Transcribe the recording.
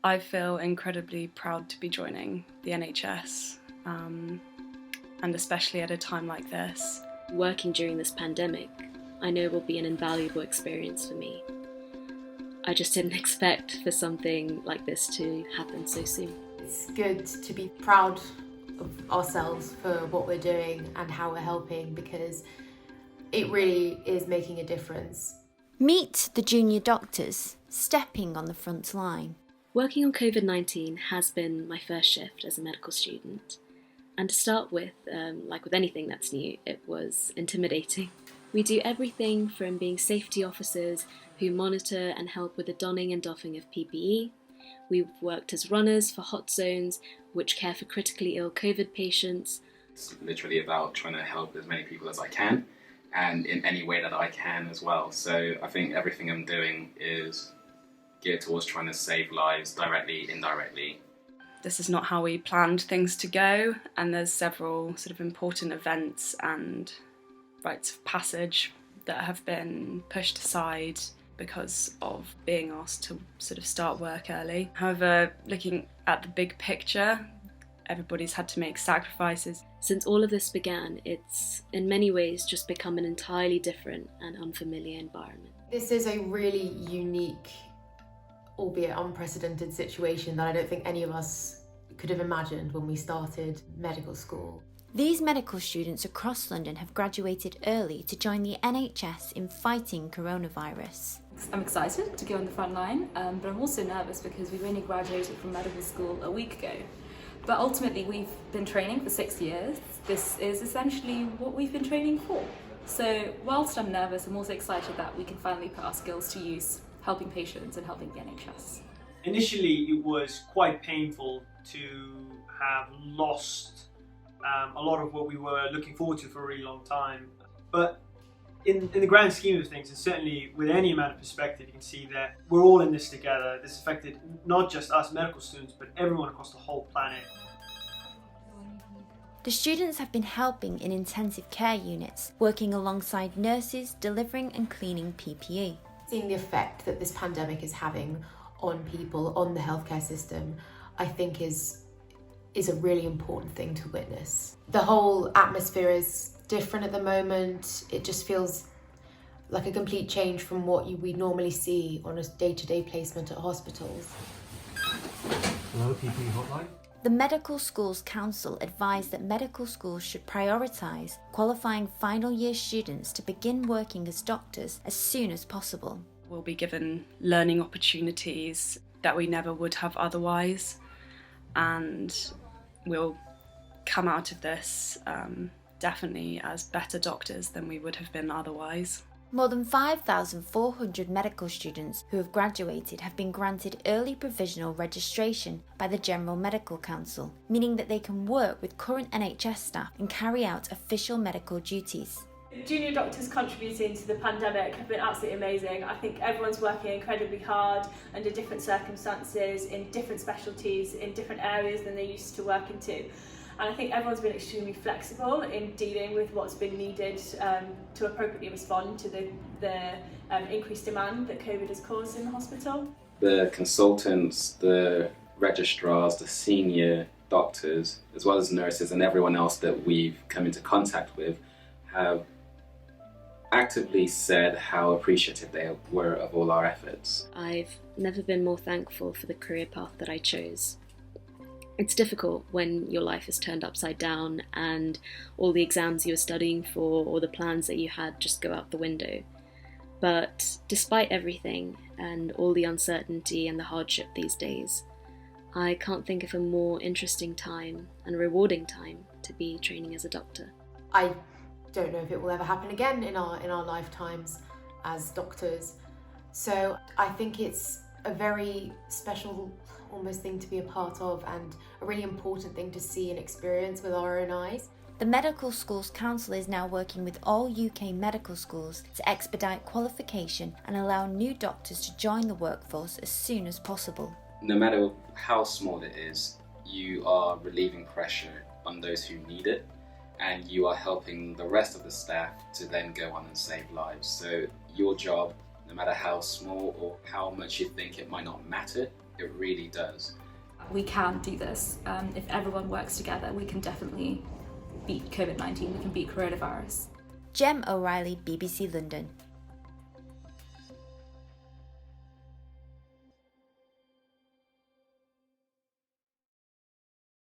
I feel incredibly proud to be joining the NHS, and especially at a time like this. Working during this pandemic, I know will be an invaluable experience for me. I just didn't expect for something like this to happen so soon. It's good to be proud of ourselves for what we're doing and how we're helping, because it really is making a difference. Meet the junior doctors stepping on the front line. Working on COVID-19 has been my first shift as a medical student. And to start with, like with anything that's new, it was intimidating. We do everything from being safety officers who monitor and help with the donning and doffing of PPE. We've worked as runners for hot zones, which care for critically ill COVID patients. It's literally about trying to help as many people as I can, and in any way that I can as well. So I think everything I'm doing is geared towards trying to save lives directly, indirectly. This is not how we planned things to go, and there's several sort of important events and rites of passage that have been pushed aside because of being asked to sort of start work early. However, looking at the big picture, everybody's had to make sacrifices. Since all of this began, it's in many ways just become an entirely different and unfamiliar environment. This is a really unique, albeit unprecedented situation that I don't think any of us could have imagined when we started medical school. These medical students across London have graduated early to join the NHS in fighting coronavirus. I'm excited to go on the front line, but I'm also nervous because we've only graduated from medical school a week ago. But ultimately we've been training for 6 years. This is essentially what we've been training for. So whilst I'm nervous, I'm also excited that we can finally put our skills to use, helping patients and helping the NHS. Initially it was quite painful to have lost a lot of what we were looking forward to for a really long time. But in the grand scheme of things, and certainly with any amount of perspective, you can see that we're all in this together. This affected not just us medical students, but everyone across the whole planet. The students have been helping in intensive care units, working alongside nurses, delivering and cleaning PPE. Seeing the effect that this pandemic is having on people, on the healthcare system, I think is a really important thing to witness. The whole atmosphere is different at the moment. It just feels like a complete change from what we normally see on a day-to-day placement at hospitals. Hello, PPE hotline. The Medical Schools Council advised that medical schools should prioritise qualifying final year students to begin working as doctors as soon as possible. We'll be given learning opportunities that we never would have otherwise, and we'll come out of this definitely as better doctors than we would have been otherwise. More than 5,400 medical students who have graduated have been granted early provisional registration by the General Medical Council, meaning that they can work with current NHS staff and carry out official medical duties. Junior doctors contributing to the pandemic have been absolutely amazing. I think everyone's working incredibly hard under different circumstances, in different specialties, in different areas than they used to work into. And I think everyone's been extremely flexible in dealing with what's been needed to appropriately respond to the increased demand that COVID has caused in the hospital. The consultants, the registrars, the senior doctors, as well as nurses and everyone else that we've come into contact with have actively said how appreciative they were of all our efforts. I've never been more thankful for the career path that I chose. It's difficult when your life is turned upside down and all the exams you were studying for or the plans that you had just go out the window. But despite everything and all the uncertainty and the hardship these days, I can't think of a more interesting time and rewarding time to be training as a doctor. I don't know if it will ever happen again in our lifetimes as doctors. So I think it's a very special almost thing to be a part of, and a really important thing to see and experience with our own eyes. The Medical Schools Council is now working with all UK medical schools to expedite qualification and allow new doctors to join the workforce as soon as possible. No matter how small it is, you are relieving pressure on those who need it, and you are helping the rest of the staff to then go on and save lives. So your job, no matter how small or how much you think it might not matter, It really does. We can do this. If everyone works together, we can definitely beat COVID-19, we can beat coronavirus. Gem O'Reilly, BBC London.